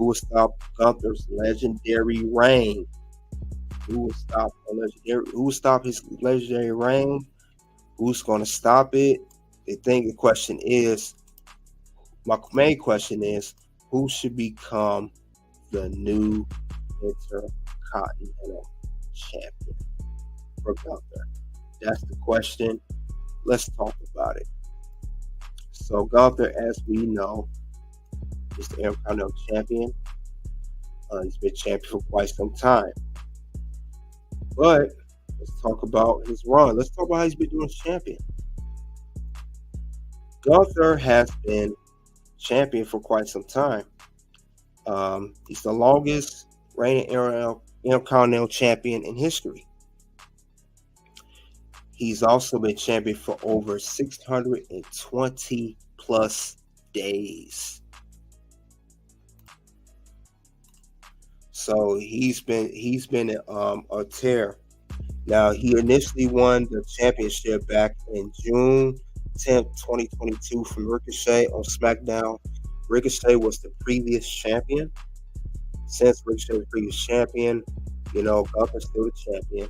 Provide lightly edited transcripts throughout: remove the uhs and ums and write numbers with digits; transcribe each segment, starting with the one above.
Who will stop Gunther's legendary reign? Who will stop his legendary reign? Who's going to stop it? The question is, my main question is, who should become the new Intercontinental Champion for Gunther? That's the question. Let's talk about it. So Gunther, as we know, is the Intercontinental Champion. He's been champion for quite some time. But let's talk about his run. Let's talk about how he's been doing as champion. Gunther has been champion for quite some time. He's the longest reigning Intercontinental Champion in history. He's also been champion for over 620 plus days. So he's been a tear. Now, he initially won the championship back in June 10th, 2022 from Ricochet on SmackDown. Ricochet was the previous champion. Since Ricochet was the previous champion, Gunther's still the champion.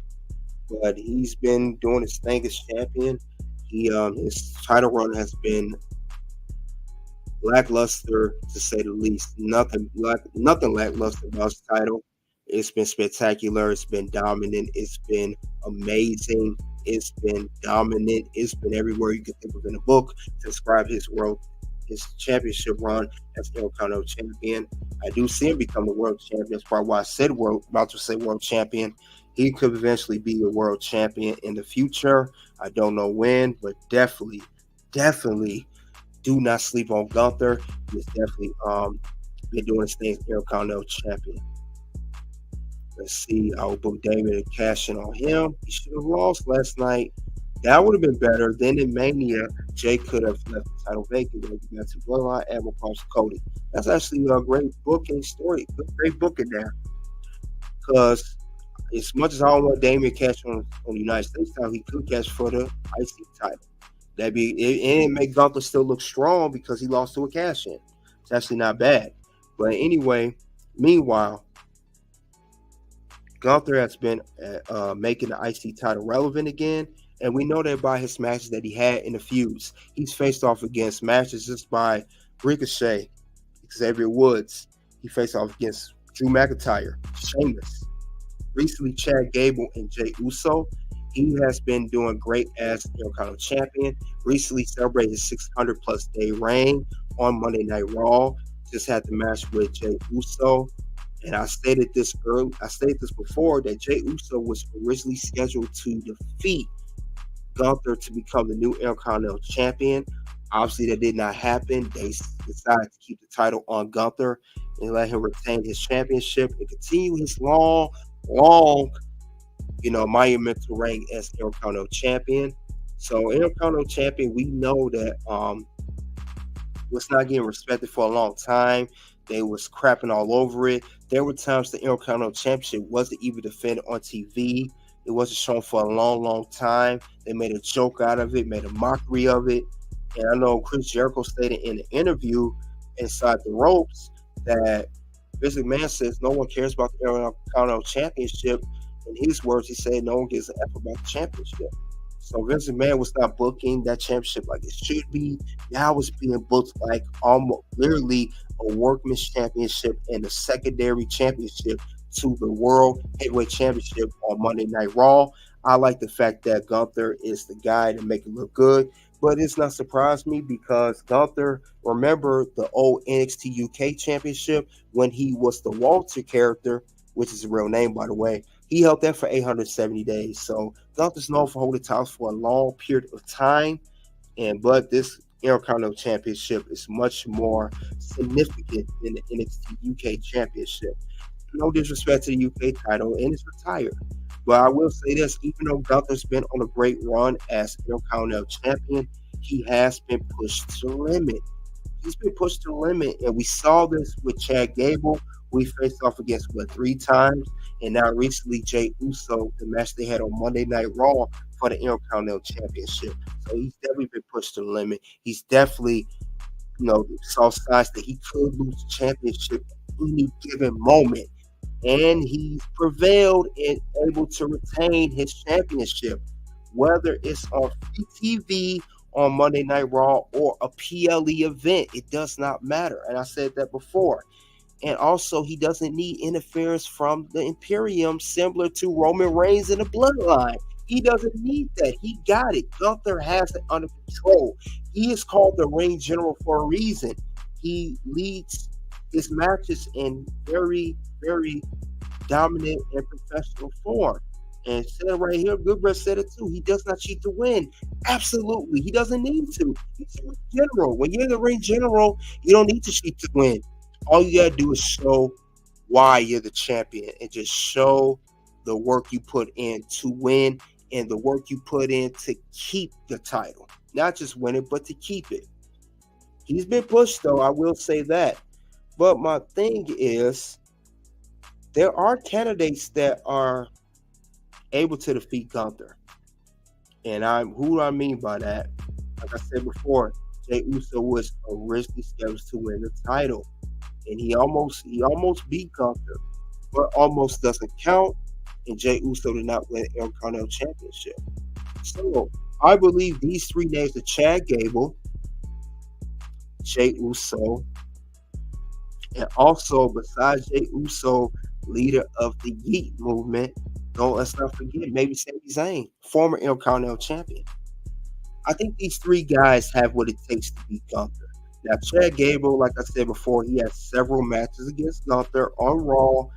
But he's been doing his thing as champion. His title run has been lackluster, to say the least. Nothing lackluster about his title. It's been spectacular. It's been dominant. It's been amazing. It's been dominant. It's been everywhere you can think of in a book to describe his championship run as Intercontinental Champion. I do see him become the world champion. That's probably why I said world champion. He could eventually be a world champion in the future. I don't know when, but definitely do not sleep on Gunther. He's definitely been doing his thing as Intercontinental Champion. Let's see. I will book David and cash in on him. He should have lost last night. That would have been better. Then in Mania, Jay could have left the title vacant. We got to Bloodline, Admiral Pumps, Cody. That's actually a great booking story. Great booking there. Because as much as I don't want Damian cash on the United States title, he could cash for the IC title. It make Gunther still look strong because he lost to a cash in. It's actually not bad. But anyway, meanwhile, Gunther has been making the IC title relevant again. And we know that by his matches that he had in the feuds. He's faced off against matches just by Ricochet, Xavier Woods. He faced off against Drew McIntyre, Sheamus. Recently, Chad Gable and Jey Uso. He has been doing great as Intercontinental Champion. Recently celebrated his 600-plus day reign on Monday Night Raw. Just had the match with Jey Uso. And I stated this before, that Jey Uso was originally scheduled to defeat Gunther to become the new Intercontinental Champion. Obviously, that did not happen. They decided to keep the title on Gunther and let him retain his championship and continue his long, monumental reign as Intercontinental Champion. So, Intercontinental Champion, we know that was not getting respected for a long time. They was crapping all over it. There were times the Intercontinental Championship wasn't even defended on TV. It wasn't shown for a long time. They made a joke out of it, made a mockery of it. And I know Chris Jericho stated in an interview inside the ropes that Vince McMahon says no one cares about the Intercontinental Championship. In his words, he said no one gives a F about the championship. So Vince McMahon was not booking that championship like it should be. Now it's being booked like almost literally a workman's championship and a secondary championship to the World Heavyweight Championship on Monday Night Raw. I like the fact that Gunther is the guy to make it look good, but it's not surprised me because Gunther, remember the old NXT UK Championship when he was the Walter character, which is a real name, by the way. He held that for 870 days. So Gunther's known for holding titles for a long period of time, but this Intercontinental Championship is much more significant than the NXT UK Championship. No disrespect to the UK title, and it's retired. But I will say this, even though Gunther's been on a great run as Intercontinental Champion, he has been pushed to the limit. He's been pushed to the limit, and we saw this with Chad Gable. We faced off against, 3 times? And now recently, Jey Uso, the match they had on Monday Night Raw for the Intercontinental Championship. So he's definitely been pushed to the limit. He's definitely, saw signs that he could lose the championship any given moment. And he's prevailed and able to retain his championship, whether it's on free TV on Monday Night Raw or a PLE event. It does not matter. And I said that before. And also, he doesn't need interference from the Imperium, similar to Roman Reigns in the Bloodline. He doesn't need that. He got it. Gunther has it under control. He is called the ring general for a reason. He leads his matches in very, very dominant and professional form. And said right here, Goodrich said it too. He does not cheat to win. Absolutely. He doesn't need to. He's a ring general. When you're the ring general, you don't need to cheat to win. All you gotta do is show why you're the champion and just show the work you put in to win and the work you put in to keep the title. Not just win it, but to keep it. He's been pushed, though, I will say that. But my thing is, there are candidates that are able to defeat Gunther. And who do I mean by that? Like I said before, Jey Uso was originally scheduled to win the title. And he almost beat Gunther, but almost doesn't count. And Jey Uso did not win the Intercontinental Championship. So I believe these three names are Chad Gable, Jey Uso, and also besides Jey Uso, leader of the Yeet movement. Let's not forget maybe Sami Zayn, former Intercontinental Champion. I think these three guys have what it takes to beat Gunther. Now, Chad Gable, like I said before, he had several matches against Gunther on Raw.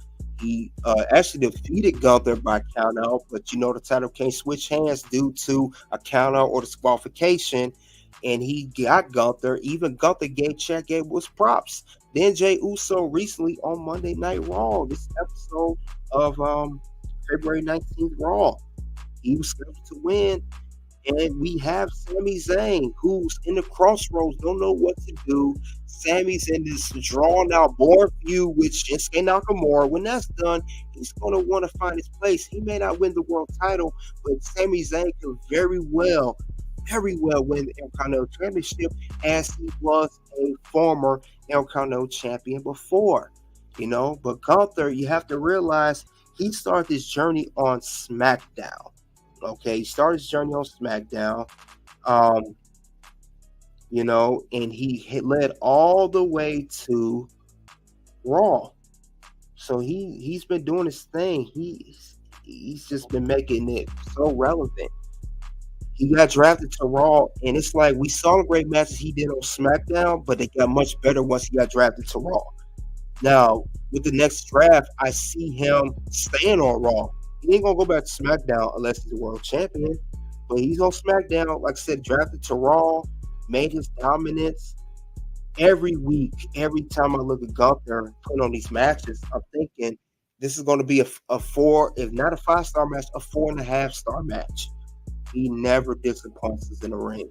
He actually defeated Gunther by countout, but the title can't switch hands due to a countout or disqualification, and he got Gunther. Even Gunther gave Chad Gable his props. Then Jey Uso recently on Monday Night Raw, this episode of February 19th Raw, he was scheduled to win. And we have Sami Zayn, who's in the crossroads, don't know what to do. Sami's in this drawn-out, boring feud with Shinsuke Nakamura. When that's done, he's going to want to find his place. He may not win the world title, but Sami Zayn can very well win the Intercontinental Championship, as he was a former Intercontinental Champion before. But Gunther, you have to realize, he started this journey on SmackDown. Okay, he started his journey on SmackDown, and he led all the way to Raw. So he's been doing his thing. He's just been making it so relevant. He got drafted to Raw, and it's like we saw the great matches he did on SmackDown, but they got much better once he got drafted to Raw. Now, with the next draft, I see him staying on Raw. He ain't going to go back to SmackDown unless he's a world champion. But he's on SmackDown, like I said, drafted to Raw, made his dominance. Every week, every time I look at Gunther putting on these matches, I'm thinking this is going to be a 4, if not a 5-star match, a 4.5-star match. He never disappoints us in the ring.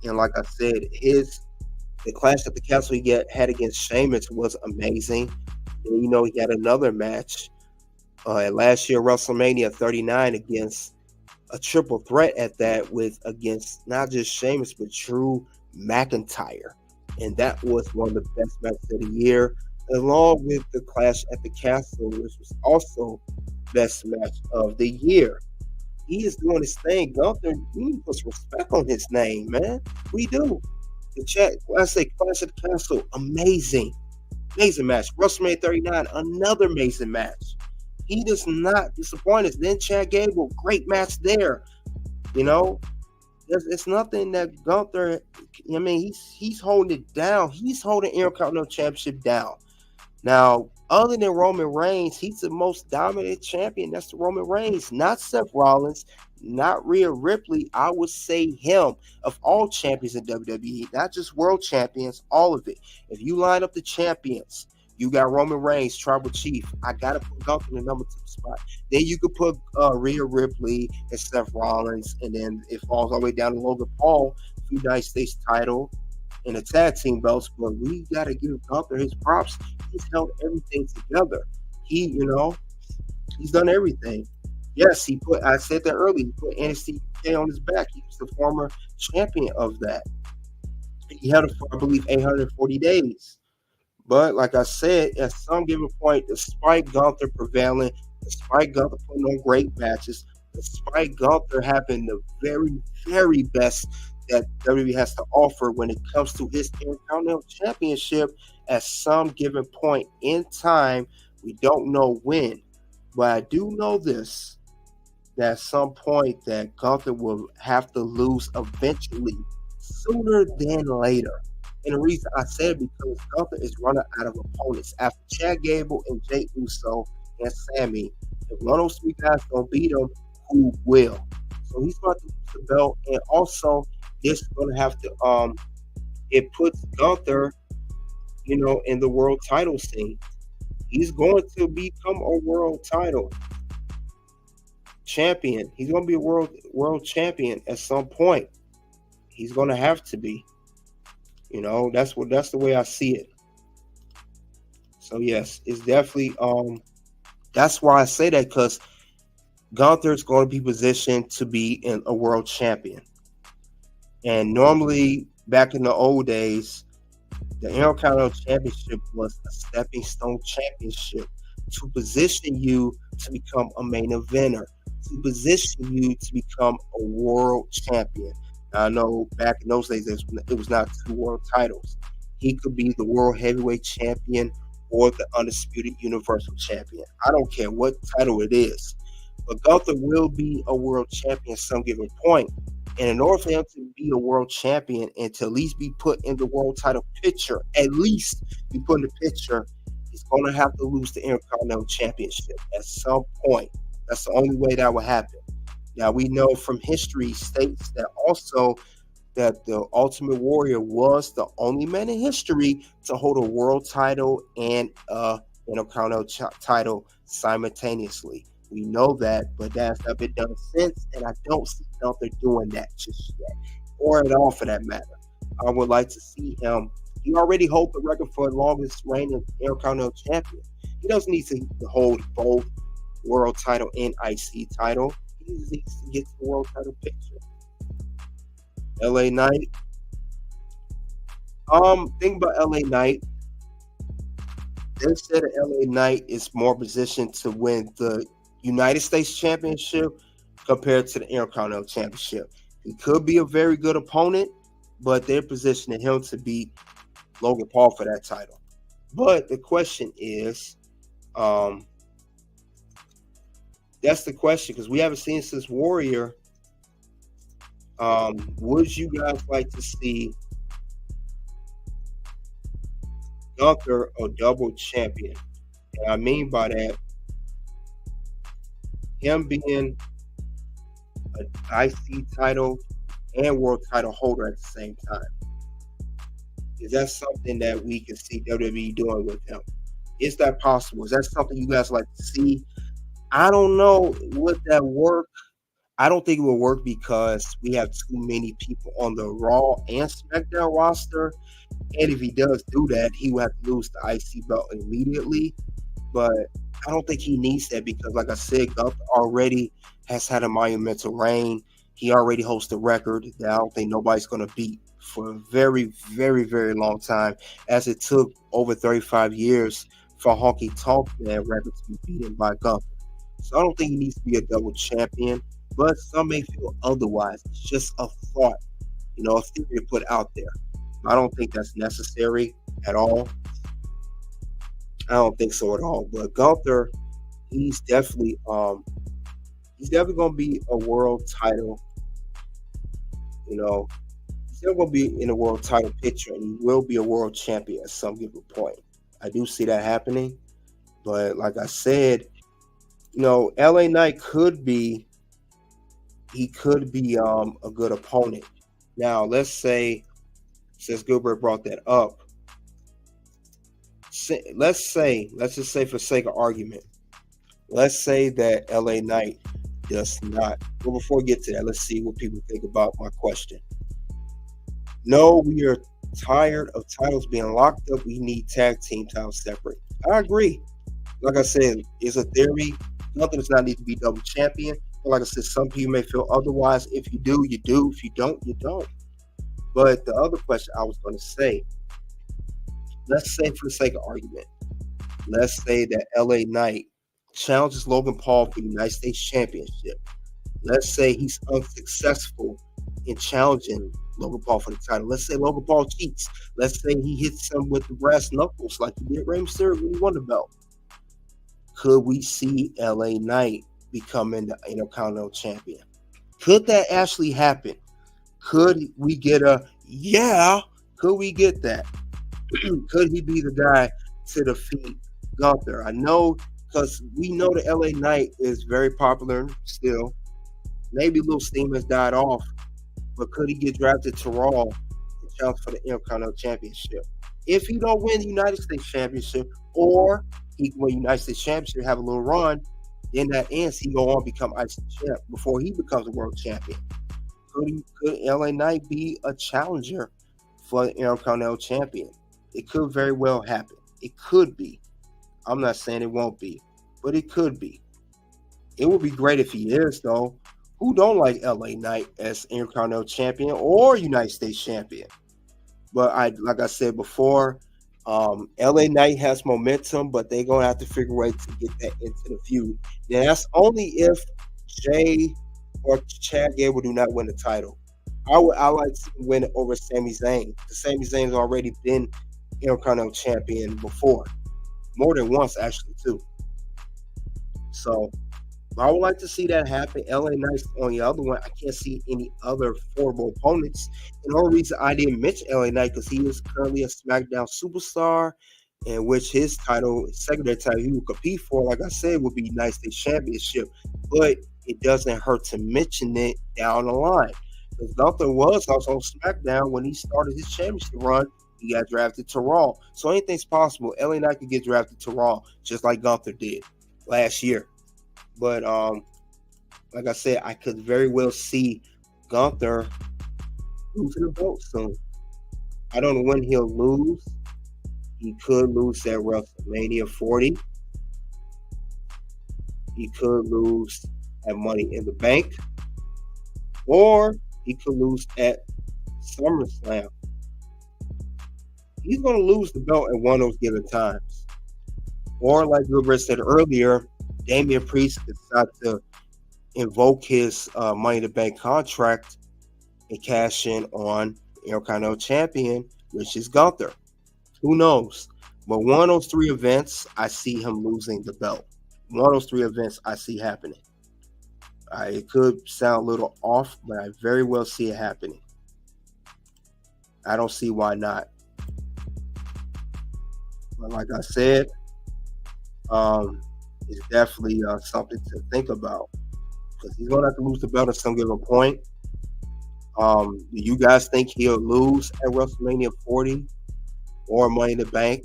And like I said, the Clash at the Castle he had against Sheamus was amazing. And he had another match last year, Wrestlemania 39, against a triple threat at that, against not just Sheamus but Drew McIntyre, and that was one of the best matches of the year, along with the Clash at the Castle, which was also best match of the year. He is doing his thing. Gunther, we need to put some respect on his name, man. We do. Clash at the Castle, amazing match. WrestleMania 39, another amazing match. He does not disappoint us. Then Chad Gable, great match there. It's nothing that Gunther. He's holding it down. He's holding Intercontinental Championship down. Now, other than Roman Reigns, he's the most dominant champion. That's the Roman Reigns, not Seth Rollins, not Rhea Ripley. I would say him of all champions in WWE, not just world champions, all of it. If you line up the champions, you got Roman Reigns, Tribal Chief. I got to put Gunther in the number 2 spot. Then you could put Rhea Ripley and Seth Rollins, and then it falls all the way down to Logan Paul for the United States title and the tag team belts. But we got to give Gunther his props. He's held everything together. He's done everything. Yes, I said that earlier, he put NXT UK on his back. He was the former champion of that. He held it for, I believe, 840 days. But like I said, at some given point, despite Gunther prevailing, despite Gunther putting on great matches, despite Gunther having the very, very best that WWE has to offer when it comes to his Intercontinental Championship, at some given point in time, we don't know when, but I do know this, that at some point that Gunther will have to lose eventually, sooner than later. And the reason I said it because Gunther is running out of opponents. After Chad Gable and Jay Uso and Sammy, if one of those three guys don't beat him, who will? So he's about to lose the belt, and also this is going to have to it puts Gunther, in the world title scene. He's going to become a world title champion. He's going to be a world champion at some point. He's going to have to be. That's the way I see it. So yes, it's definitely that's why I say that, because Gunther is going to be positioned to be in a world champion. And normally back in the old days, the Intercontinental Championship was a stepping stone championship to position you to become a main eventer, to position you to become a world champion. Now, I know back in those days it was not two world titles. He could be the world heavyweight champion or the undisputed universal champion. I don't care what title it is. But Gunther will be a world champion at some given point. And in order for him to be a world champion and to at least be put in the world title picture, he's going to have to lose the Intercontinental Championship at some point. That's the only way that will happen. Now, we know from history states that also that the Ultimate Warrior was the only man in history to hold a world title and a Intercontinental title simultaneously. We know that, but that's not been done since, and I don't see Gunther doing that just yet, or at all for that matter. I would like to see him. He already holds the record for the longest reigning Intercontinental champion. He doesn't need to hold both world title and IC title. He just needs to get to the world title picture. LA Knight. Think about LA Knight. They said that LA Knight is more positioned to win the United States Championship compared to the Intercontinental Championship. He could be a very good opponent, but they're positioning him to beat Logan Paul for that title. But the question is, that's the question, because we haven't seen since Warrior. Would you guys like to see Gunther a double champion? And I mean by that, him being an IC title and world title holder at the same time. Is that something that we can see WWE doing with him? Is that possible? Is that something you guys like to see? I don't know. Would that work? I don't think it will work because we have too many people on the Raw and SmackDown roster. And if he does do that, he will have to lose the IC belt immediately. But I don't think he needs that because, like I said, Gunther already has had a monumental reign. He already holds the record that I don't think nobody's going to beat for a very, very, very long time, as it took over 35 years for Honky Tonk Man record to be beaten by Gunther. So I don't think he needs to be a double champion, but some may feel otherwise. It's just a thought, a theory to put out there. I don't think that's necessary at all. I don't think so at all. But Gunther, he's definitely going to be a world title. He's still going to be in a world title picture, and he will be a world champion at some given point. I do see that happening, but like I said, LA Knight could be a good opponent. Now, let's say, since Gilbert brought that up, let's just say for sake of argument, let's say that LA Knight does not. Well, before we get to that, let's see what people think about my question. No, we are tired of titles being locked up. We need tag team titles separate. I agree. Like I said, it's a theory. Nothing does not need to be double champion. But like I said, some people may feel otherwise. If you do, you do. If you don't, you don't. But the other question I was going to say, let's say for the sake of argument, let's say that LA Knight challenges Logan Paul for the United States Championship. Let's say he's unsuccessful in challenging Logan Paul for the title. Let's say Logan Paul cheats. Let's say he hits him with the brass knuckles like he did Rey Mysterio when he won the belt. Could we see LA Knight becoming the Intercontinental Champion? Could that actually happen? Could we get a yeah? Could we get that? Could he be the guy to defeat Gunther? I know, because we know the LA Knight is very popular still. Maybe a little steam has died off, but could he get drafted to Raw and challenge for the Intercontinental Championship? If he don't win the United States Championship, or he can win the United States Championship, have a little run, then that ends, he go on become IC champ before he becomes a world champion. Could LA Knight be a challenger for the Intercontinental Champion? It could very well happen. It could be. I'm not saying it won't be, but it could be. It would be great if he is, though. Who don't like LA Knight as Intercontinental Champion or United States Champion? But like I said before, LA Knight has momentum, but they're gonna have to figure a way to get that into the feud. Now that's only if Jay or Chad Gable do not win the title. I like to win it over Sami Zayn. Sami Zayn has already been Intercontinental Champion before, more than once actually too. So I would like to see that happen. LA Knight on the other one. I can't see any other formidable opponents. And the only reason I didn't mention LA Knight because he is currently a SmackDown superstar, in which his title, secondary title, he would compete for, like I said, would be United States Championship. But it doesn't hurt to mention it down the line. Because Gunther was also on SmackDown when he started his championship run. He got drafted to Raw. So anything's possible. LA Knight could get drafted to Raw, just like Gunther did last year. But like I said, I could very well see Gunther losing the belt soon. I don't know when he'll lose. He could lose at WrestleMania 40. He could lose at Money in the Bank. Or he could lose at SummerSlam. He's going to lose the belt at one of those given times. Or like Gilbert said earlier, Damian Priest decided to invoke his Money in the Bank contract and cash in on Intercontinental Champion, which is Gunther. Who knows? But one of those three events, I see him losing the belt. One of those three events, I see happening. It could sound a little off, but I very well see it happening. I don't see why not. But like I said, it's definitely something to think about because he's going to have to lose the belt at some given point. Do you guys think he'll lose at WrestleMania 40 or Money in the Bank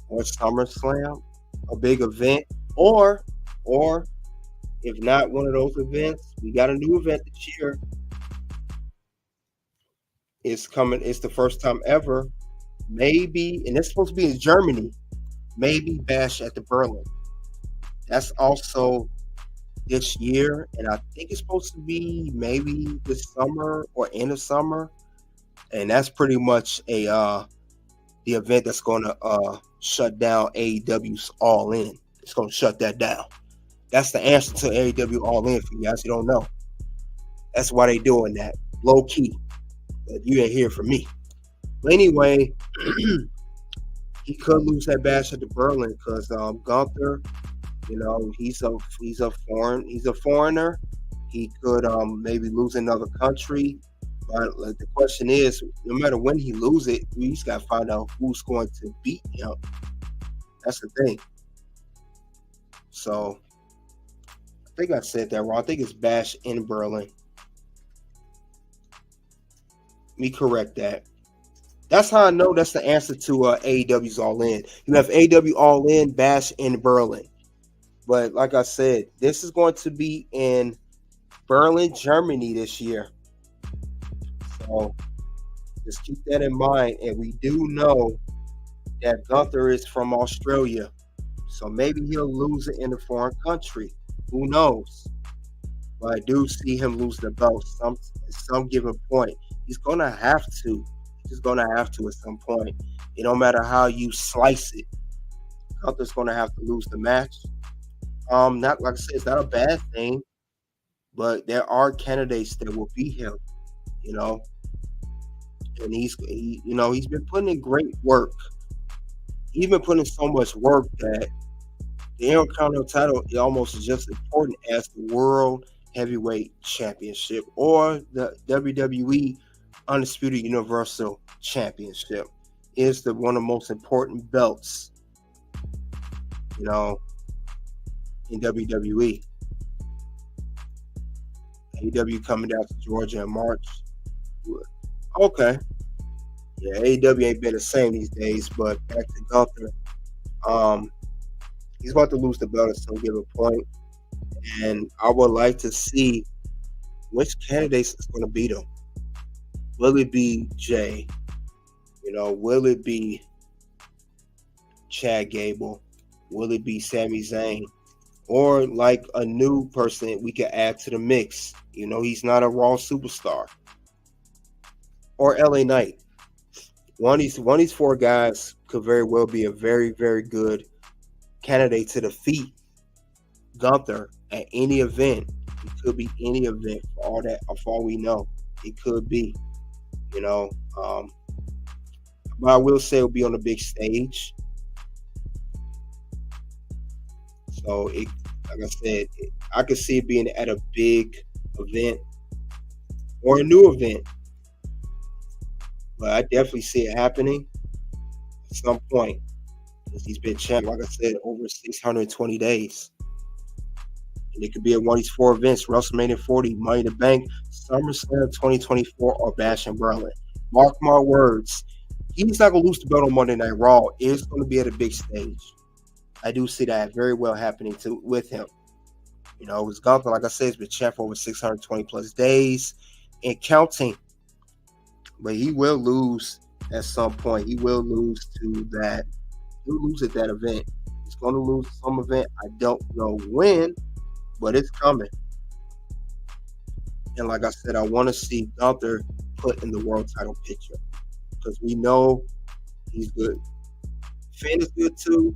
or SummerSlam, a big event, or if not one of those events, we got a new event this year. It's coming. It's the first time ever. Maybe, and it's supposed to be in Germany. Maybe Bash at the Berlin. That's also this year, and I think it's supposed to be maybe this summer or end of summer. And that's pretty much the event that's going to shut down AEW's All In. It's going to shut that down. That's the answer to AEW All In for you guys who don't know. That's why they doing that. Low key. But you ain't hear from me. But anyway, he could lose that Bash at the Berlin because Gunther, he's a foreigner. He could maybe lose another country. But the question is, no matter when he loses it, we just got to find out who's going to beat him. That's the thing. So I think I said that wrong. I think it's Bash in Berlin. Let me correct that. That's how I know that's the answer to AEW's All In. You have AEW All In, Bash in Berlin. But like I said, this is going to be in Berlin, Germany this year. So just keep that in mind. And we do know that Gunther is from Australia. So maybe he'll lose it in a foreign country. Who knows? But I do see him lose the belt at some given point. He's going to have to. just gonna have to at some point. It don't matter how you slice it. Gunther's gonna have to lose the match. Not like I said, it's not a bad thing, but there are candidates that will beat him. You know, and he's been putting in great work. He's been putting in so much work that the Intercontinental title is almost as just important as the World Heavyweight Championship or the WWE Undisputed Universal Championship. Is one of the most important belts, in WWE. AEW coming down to Georgia in March. Okay. Yeah, AEW ain't been the same these days, but back to Gunther. He's about to lose the belt at some given point, and I would like to see which candidates is going to beat him. Will it be Jay? Will it be Chad Gable? Will it be Sami Zayn? Or like a new person we could add to the mix? He's not a Raw superstar. Or LA Knight. One of these four guys could very well be a very, very good candidate to defeat Gunther at any event. It could be any event for all we know. It could be, but I will say it'll be on a big stage. So like I said, I could see it being at a big event or a new event. But I definitely see it happening at some point. Because he's been champ, like I said, over 620 days. And it could be at one of these four events: WrestleMania 40, Money in the Bank, SummerSlam 2024, or Bash in Berlin. Mark my words. He's not going to lose the belt on Monday Night Raw. It's going to be at a big stage. I do see that very well happening with him. His Gunther, like I said, has been champ for over 620 plus days and counting. But he will lose at some point. He will lose to that. He'll lose at that event. He's going to lose some event. I don't know when, but it's coming. And like I said, I want to see Gunther put in the world title picture because we know he's good. Finn is good too.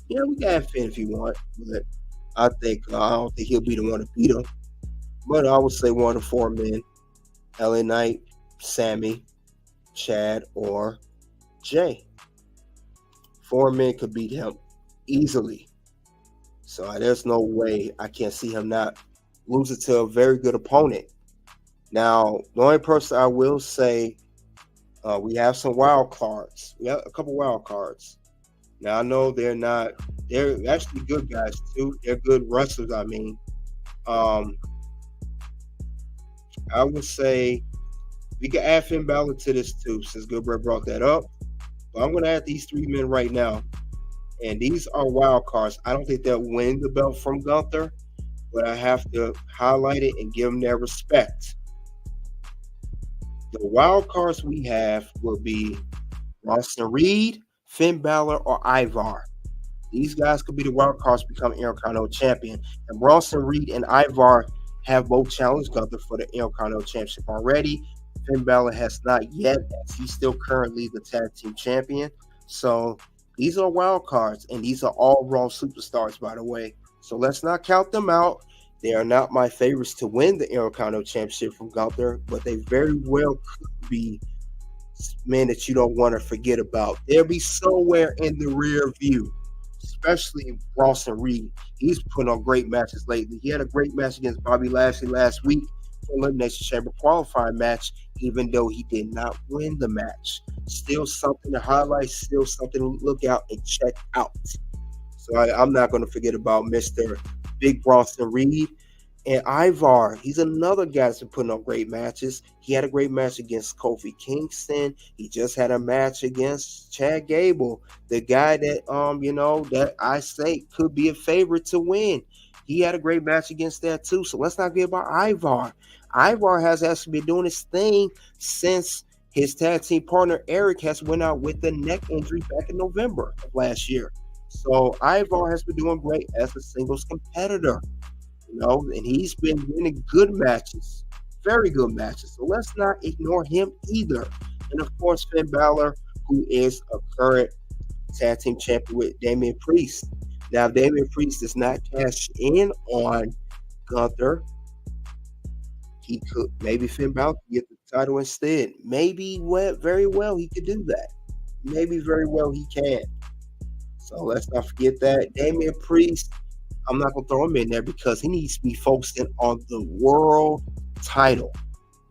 Yeah, we got Finn if you want, but I don't think he'll be the one to beat him. But I would say one of the four men: LA Knight, Sammy, Chad, or Jay. Four men could beat him easily. So there's no way I can't see him not losing to a very good opponent. Now, the only person I will say, we have some wild cards. We have a couple wild cards. Now, I know they're actually good guys too. They're good wrestlers, I mean. I would say we can add Finn Balor to this too, since Goodbread brought that up. But I'm going to add these three men right now. And these are wild cards. I don't think they'll win the belt from Gunther, but I have to highlight it and give them their respect. The wild cards we have will be Bronson Reed, Finn Balor, or Ivar. These guys could be the wild cards to become Intercontinental Champion. And Bronson Reed and Ivar have both challenged Gunther for the Intercontinental Championship already. Finn Balor has not yet, as he's still currently the tag team champion. So these are wild cards, and these are all Raw superstars, by the way. So let's not count them out. They are not my favorites to win the Intercontinental Championship from Gunther, but they very well could be men that you don't want to forget about. They'll be somewhere in the rear view, especially Bronson Reed. He's put on great matches lately. He had a great match against Bobby Lashley last week for Elimination Chamber qualifying match, even though he did not win the match. Still something to highlight, still something to look out and check out. So I'm not going to forget about Mr. Big Bronson Reed. And Ivar, he's another guy that's been putting on great matches. He had a great match against Kofi Kingston. He just had a match against Chad Gable, the guy that that I say could be a favorite to win. He had a great match against that too. So let's not forget about Ivar. Ivar has actually been doing his thing since his tag team partner Eric has went out with a neck injury back in November of last year. So Ivar has been doing great as a singles competitor. And he's been winning good matches, very good matches. So let's not ignore him either. And of course, Finn Balor, who is a current tag team champion with Damian Priest. Now, if Damian Priest does not cash in on Gunther, he could maybe Finn Balor could get the title instead. Maybe very well he could do that. Maybe very well he can. So let's not forget that. Damian Priest, I'm not gonna throw him in there because he needs to be focusing on the world title.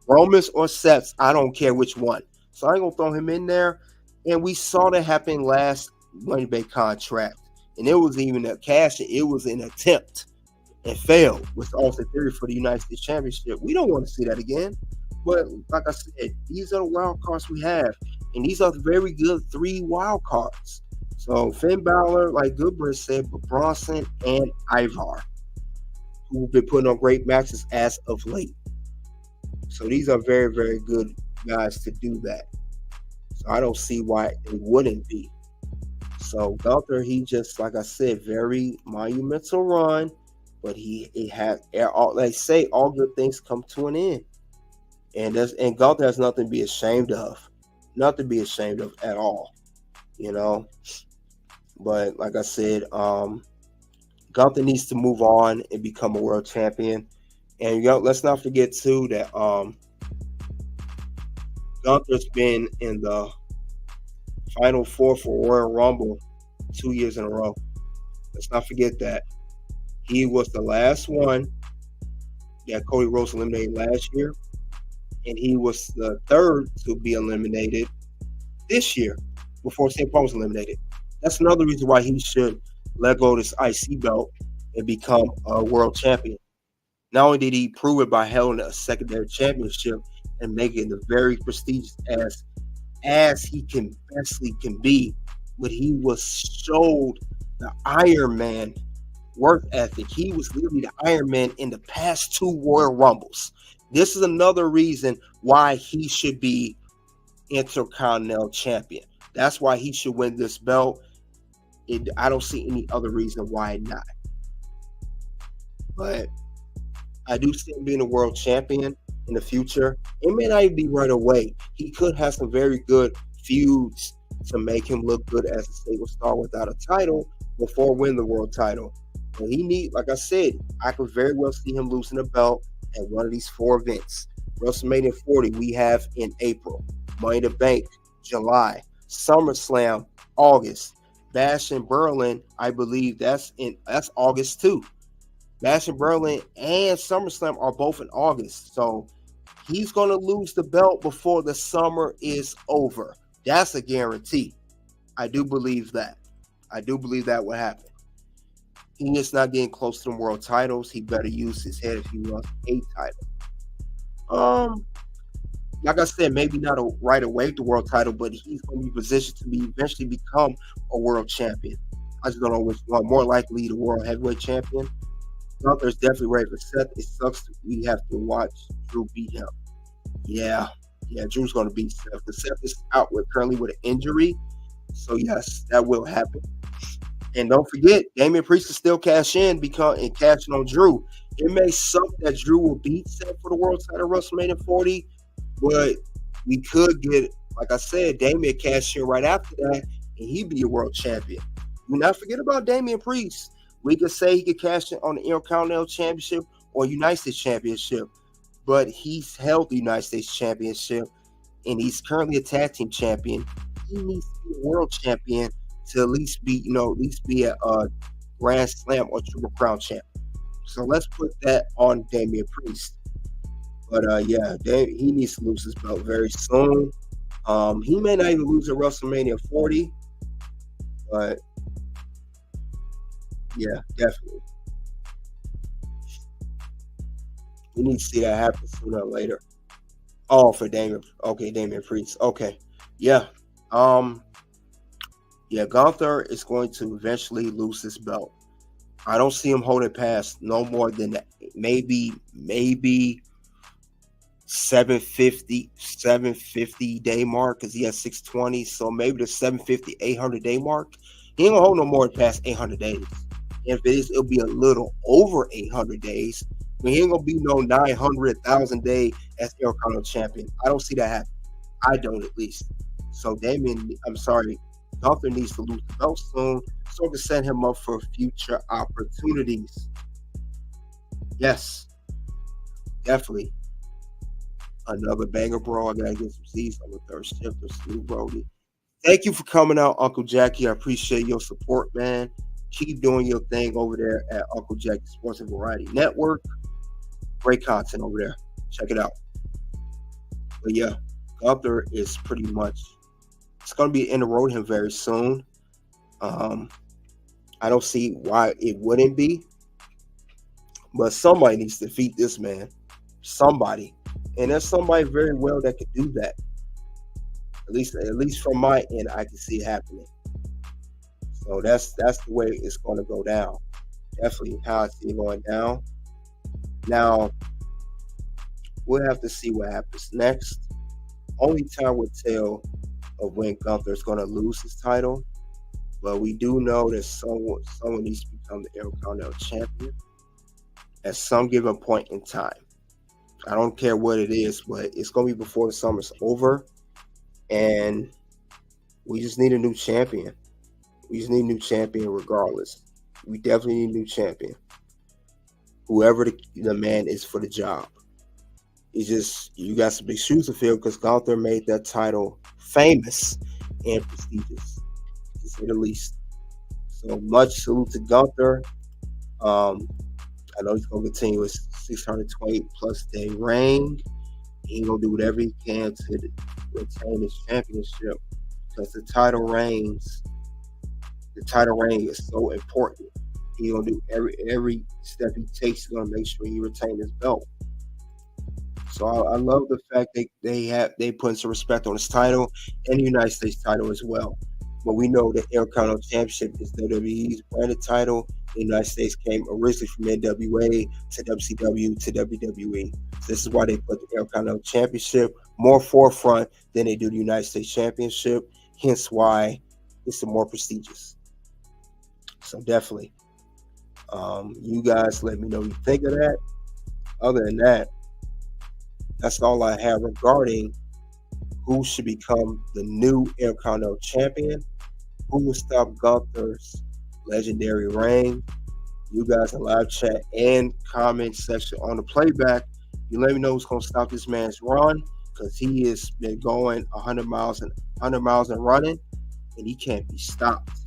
Rollins or Seth, I don't care which one. So I ain't gonna throw him in there. And we saw that happen last Money Bank contract. And it was even a cash, it was an attempt and failed with Austin Theory for the United States Championship. We don't want to see that again. But like I said, these are the wild cards we have. And these are very good 3 wild cards. So Finn Balor, like Goodbridge said, but Bronson and Ivar, who've been putting on great matches as of late. So these are very, very good guys to do that. So I don't see why it wouldn't be. So Gunther, he just, like I said, very monumental run, but he has, they say, all good things come to an end. And Gunther has nothing to be ashamed of. Nothing to be ashamed of at all. You know? But like I said, Gunther needs to move on and become a world champion. And let's not forget too that Gunther's been in the Final 4 for Royal Rumble 2 years in a row. Let's not forget that. He was the last one that Cody Rhodes eliminated last year, and he was the third to be eliminated this year before St. Paul was eliminated. That's another reason why he should let go of this IC belt and become a world champion. Not only did he prove it by holding a secondary championship and making it very prestigious as he can bestly can be, but he was showed the Iron Man work ethic. He was literally the Iron Man in the past 2 Royal Rumbles. This is another reason why he should be Intercontinental Champion. That's why he should win this belt. I don't see any other reason why not. But I do see him being a world champion in the future. It may not even be right away. He could have some very good feuds to make him look good as a single star without a title before winning the world title. But like I said, I could very well see him losing the belt at one of these 4 events. WrestleMania 40 we have in April. Money in the Bank, July. SummerSlam, August. Bash in Berlin, I believe that's August too. Bash in Berlin and SummerSlam are both in August. So he's going to lose the belt before the summer is over. That's a guarantee. I do believe that. I do believe that will happen. He is not getting close to the world titles. He better use his head if he wants a title. Like I said, maybe not right away the world title, but he's going to be positioned to eventually become a world champion. I just don't know which one. More likely the world heavyweight champion. Gunther's definitely ready for Seth. It sucks that we have to watch Drew beat him. Yeah, Drew's going to beat Seth. Because Seth is out currently with an injury. So yes, that will happen. And don't forget, Damian Priest can still cash in and cashing on Drew. It may suck that Drew will beat Seth for the world title at WrestleMania 40, but we could get, like I said, Damian cash in right after that, and he'd be a world champion. Do not forget about Damian Priest. We could say he could cash in on the Intercontinental Championship or United States Championship, but he's held the United States Championship, and he's currently a tag team champion. He needs to be a world champion to at least be a Grand Slam or Triple Crown champ. So let's put that on Damian Priest. But he needs to lose his belt very soon. He may not even lose at WrestleMania 40, but yeah, definitely. We need to see that happen sooner or later. Oh, for Damian. Okay, Damian Priest. Okay. Yeah. Gunther is going to eventually lose his belt. I don't see him holding past no more than that. Maybe 750 day mark, because he has 620. So maybe the 750, 800 day mark. He ain't gonna hold no more past 800 days. If it is, it'll be a little over 800 days. But he ain't gonna be no 900,000 day as Intercontinental champion. I don't see that happen. I don't, at least. So Gunther needs to lose the belt soon so to set him up for future opportunities. Yes, definitely. Another banger, bro. I gotta get some seats on the third shift or Snoop Brody. Thank you for coming out, Uncle Jackie. I appreciate your support, man. Keep doing your thing over there at Uncle Jackie Sports and Variety Network. Great content over there. Check it out. But yeah, Gunther is pretty much, it's going to be in the road him very soon. I don't see why it wouldn't be, but somebody needs to defeat this man. Somebody, and there's somebody very well that could do that. At least from my end, I can see it happening. So that's the way it's going to go down. Definitely how I see it going down. Now we'll have to see what happens next. Only time will tell of when Gunther is going to lose his title. But we do know that someone needs to become the Intercontinental Champion at some given point in time. I don't care what it is, but it's going to be before the summer's over. And we just need a new champion. We just need a new champion regardless. We definitely need a new champion. Whoever the man is for the job. It's just, you got some big shoes to fill because Gunther made that title famous and prestigious, to say the least. So much salute to Gunther. I know he's going to continue his 620 plus day reign. He's going to do whatever he can to retain his championship because the title reign is so important. He's going to do every step he takes. He's going to make sure he retains his belt. So I love the fact they put some respect on his title and the United States title as well. But we know the Intercontinental Championship is WWE's branded title. The United States came originally from NWA to WCW to WWE. So this is why they put the Intercontinental Championship more forefront than they do the United States Championship. Hence why it's the more prestigious. So definitely, you guys let me know what you think of that. Other than that, that's all I have regarding who should become the new Intercontinental Champion, who will stop Gunther's legendary reign. You guys in live chat and comment section on the playback, you let me know who's going to stop this man's run, because he has been going 100 miles and running, and he can't be stopped.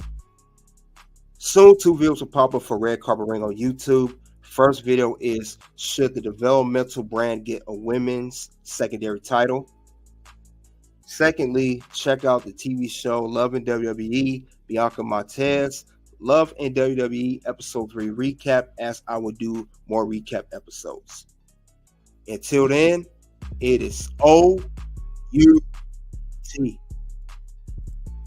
Soon, 2 videos will pop up for Red Carpet Ring on YouTube. First video is, should the developmental brand get a women's secondary title? Secondly, check out the TV show Love in WWE, Bianca Montez, Love in WWE episode 3 recap, as I will do more recap episodes. Until then, it is OUT.